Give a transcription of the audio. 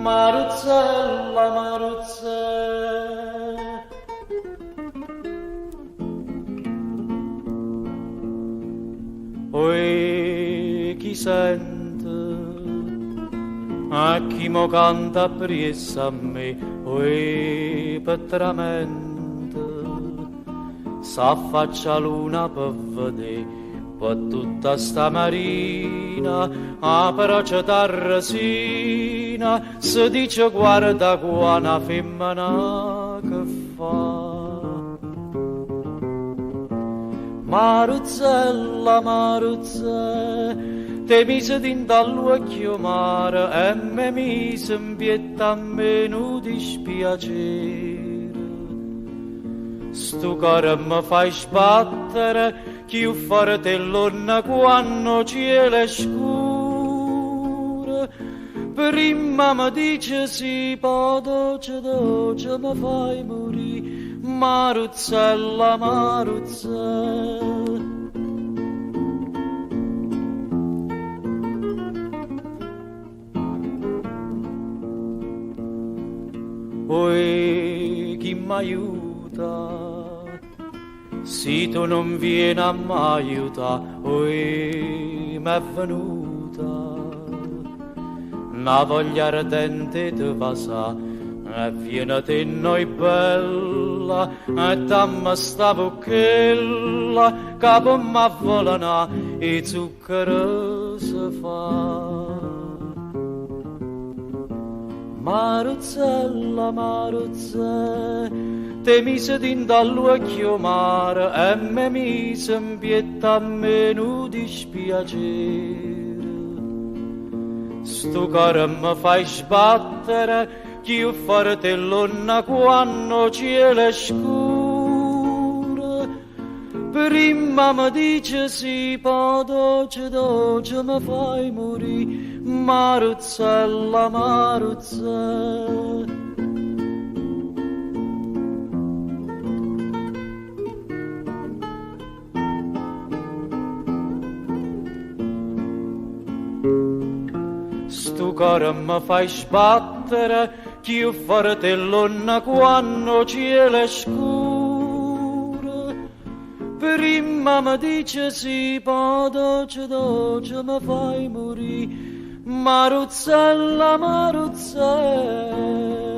Maruzzella, Maruzzella, oi chi sente, a chi mo canta appresso a me, oi petramente, s'affaccia luna per vedere. Per tutta sta marina, a brace d'arresina, si dice guarda qua una femmina che fa. Maruzzella, Maruzzella, te mise d'indall'occhio mare e me mise in pietta a meno dispiacere. Stu cuore mi fai sbattere, chi fare l'onna quando cielo è scuro. Prima mi dice sì, poi doce mi fai morire. Maruzzella, Maruzzella. Oi, chi m'aiuta? Se tu non vieni a m'aiuta, oi, m'è venuta una voglia ardente di pasa, e viene te noi bella, e dammi sta bocchella, che per m'avvolana e zucchero si fa. Maruzzella, Maruzzella, te mise d'indall'occhio mare e me mise in pietta a meno dispiacere. Stu cuore mi fai sbattere, chi fare l'onna quando cielo è scuro. Prima mi dice sì, poi doce mi fai morire. Maruzzella, Maruzzella. Stu cuore mi fai sbattere, chi fare l'onna quando cielo è scuro. Prima mi dice sì, poi doce mi fai morire. Maruzzella, Maruzzella.